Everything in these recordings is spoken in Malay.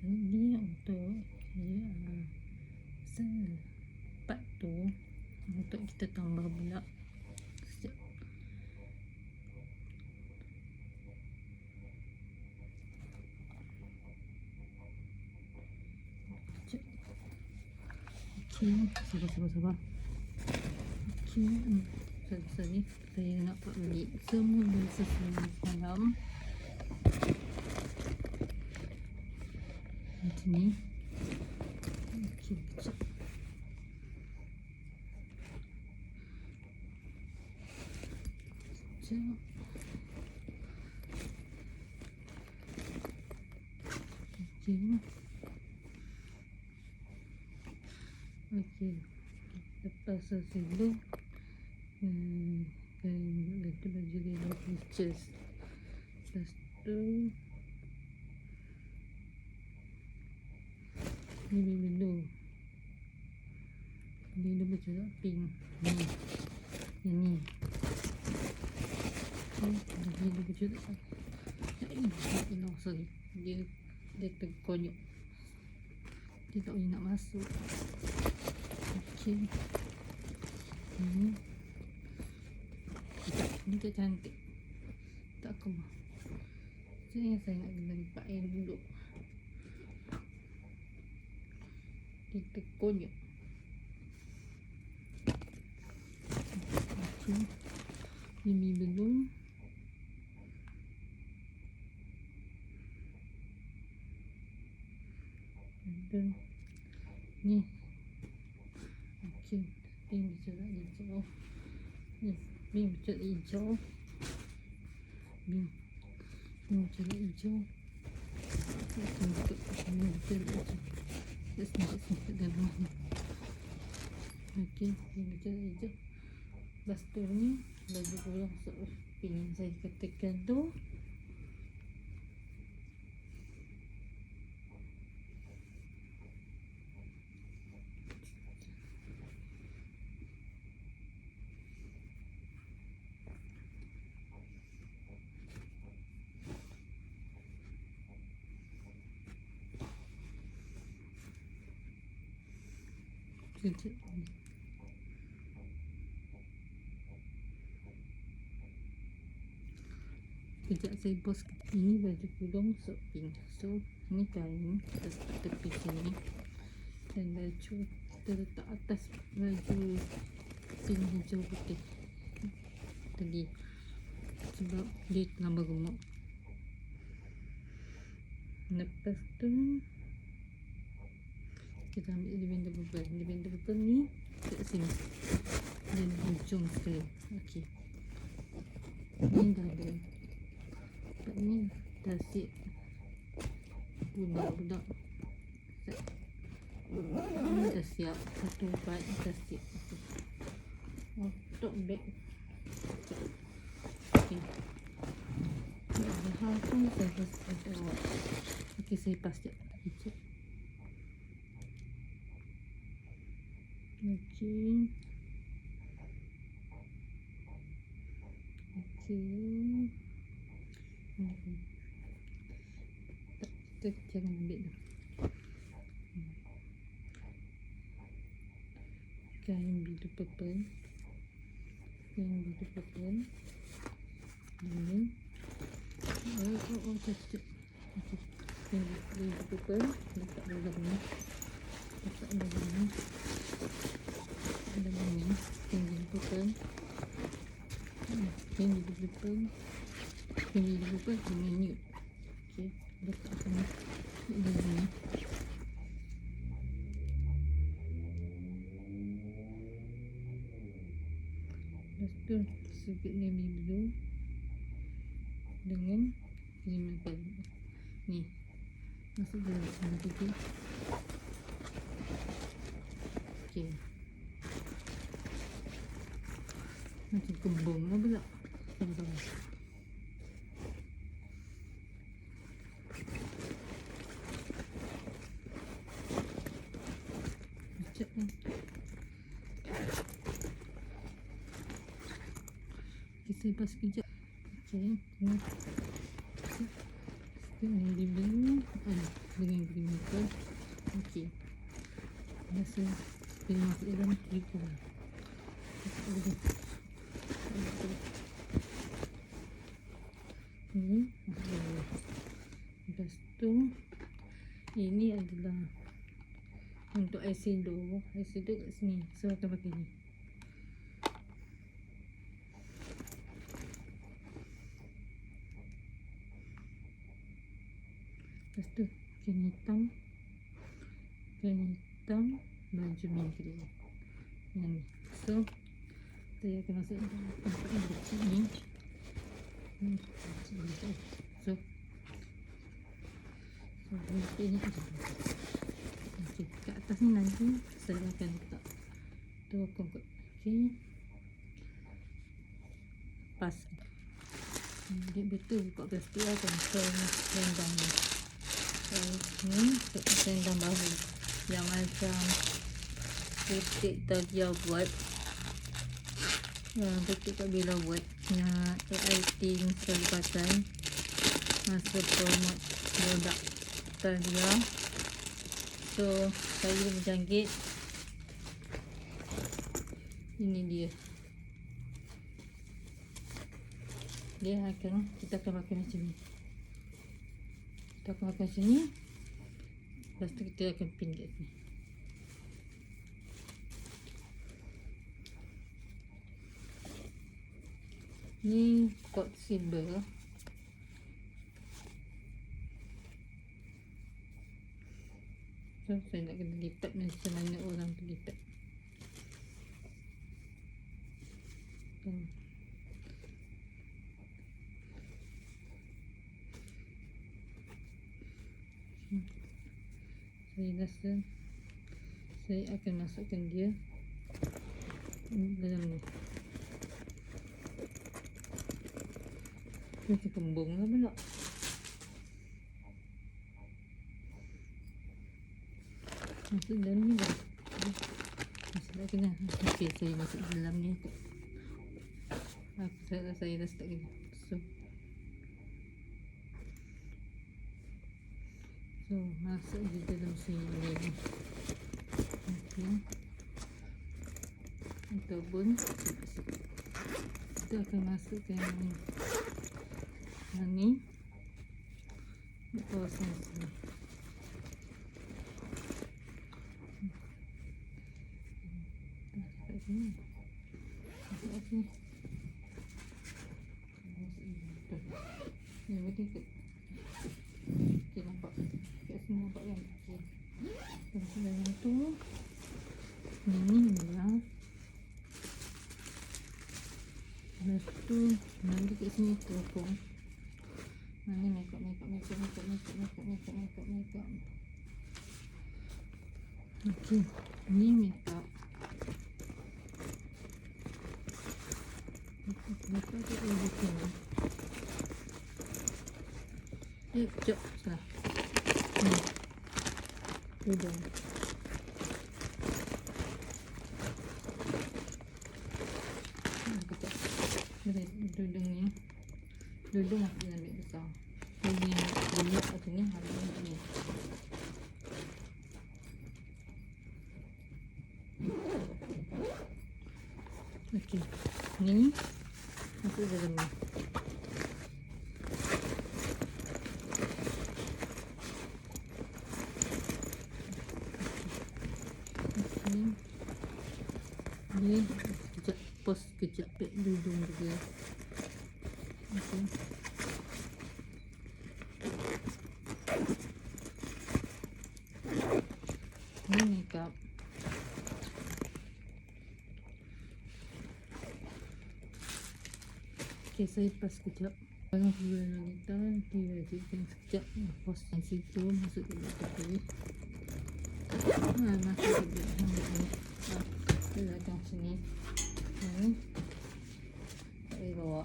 Ini untuk sepat tu untuk kita tambah pula. Sekejap. Sekejap. Okey, sabar. Okey, sorry. Saya nak buat balik semula sesuai malam. Macam ni. Okey, sekejap. Okey. Lepas sebelum itu baju dia pictures. Lepas tu ni dulu macam pink ni. Yang ni. Ni dulu juga. Sorry. Dia terkonyok. Dia tak boleh nak masuk. Okey. Ni tak cantik. Tak kemah. Saya nak kena lipat air dulu. Dia terkonyok. Okey. Ini belum. Dan ni. Okey. Ini cerah hijau. Ni cerah hijau. Ni cerah hijau. Ini cerah hijau. Sedikit dalam ni. Okey. Ini cerah hijau. Lepas tu ni baju kurang pingin saya katakan tu. Sekejap saya post. Ini baju kurung pink. So ni kain tepi sini. Dan baju kita letak atas baju pink hijau putih tadi. Sebab dia tambah gemuk. Lepas tu kita ambil lavender purple ni kat sini. Dan hujung sekali. Okey. Ni dah ada. Lepas ni dah siap. Budak-budak. Ni dah siap. Satu part dah siap. Untuk beg. Okey. Hal pun saya buat. Okey, saya pas sekejap. Okey. Tak, jangan ambil dah. Kain biru purple. Ini. Sekejap. Okey. Kain biru purple. Letak dalam ni. Dalam ni. Kain biru purple. Kain biru purple. Ini nude. Okey. Letak sini. Dalam ni. Lepas tu sikit navy blue dengan green ni masuk dalam sini tadi. Okey, macam kembung lah pula. Macam ni. Saya pas sekejap. Okey, ni Ini dibeli dengan green. Okey. Rasa pilih masuk dalam gitu lah. Ini lepas tu ini adalah untuk eyeshadow kat sini, so akan pakai ni. Lepas tu kain hitam, baju minggu yang ni. So saya akan masuk tempat yang kecil ni. So ini okay. Kat atas ni nanti saya akan letak tuakan kot. Okay, pas dia betul buka plastik akan rendang ni. Ni rendang baru yang macam petik Tagia buat, petik Kak Bella buat, yang AIT selalu pakai masa promote produk Tagia. So saya berjangkit, ini dia. Kita akan pakai macam ni. Kita akan pakai macam ni. Lepas tu kita akan pin kat sini. Ni pot silver. So saya nak kena lipat macam mana orang tu lipat. Saya rasa saya akan masukkan dia dalam ni. Macam kembung lah pula. Masuk dalam ni dah. Masuk tak kena. Okey, saya masuk dalam ni. Saya rasa tak kena. So masuk di dalam sini. Okey. Ataupun kita akan masukkan ni di kawasan sini. Masuk sini. Ni berarti ke? Okey, nampak. Kat sini nampak kan? Okey. Lepas dalam tu ni lah. Lepas tu nanti kat sini tokong. Ni makeup. Okey, ni makeup. Makeup tu everything. Jom, salah. Tudung. Tudung ni. Tudung aku nak ambil besar. Ini banyak kat sini, habis ni. Okey. Ni masuk dalam ni. Ni kejap pos kejap pek dudung juga. Okey. Ni makeup. Okey, saya pas kejap. Kalau bulan wanita, diwajibkan sekejap pos yang situ masuk ke dalam tepi. Masuk ke dalam belakang sini. Ni tak boleh bawa.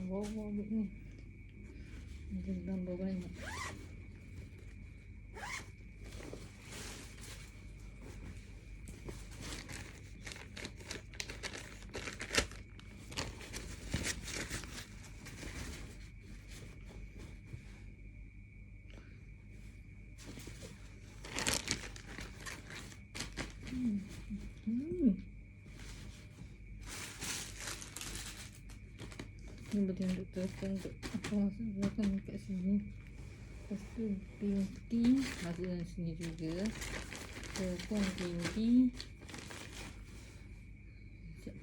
Bawa ambil ni. Ada gambar banyak. Ni boleh untuk teruskan untuk apa masukkan kat sini. Lepas tu green tea masuk dalam sini juga. Teruskan green tea. Sekejap.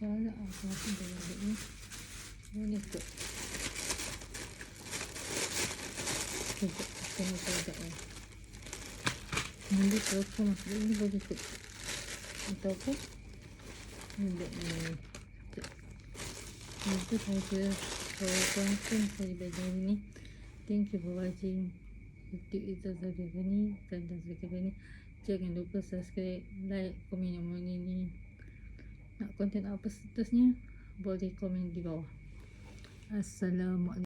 Salah apa dalam ni. Boleh kot. Sekejap. Kena sekejap ni. Nanti teruskan masuk ni boleh kot. Atau apa? Untuk ni. Itu saja konten saya belajar ini. Thank you for watching YouTube Izzah Zafirani dan Zafirani. Jangan lupa subscribe, like, komen yang mana ni. Nak konten apa seterusnya boleh komen di bawah. Assalamualaikum.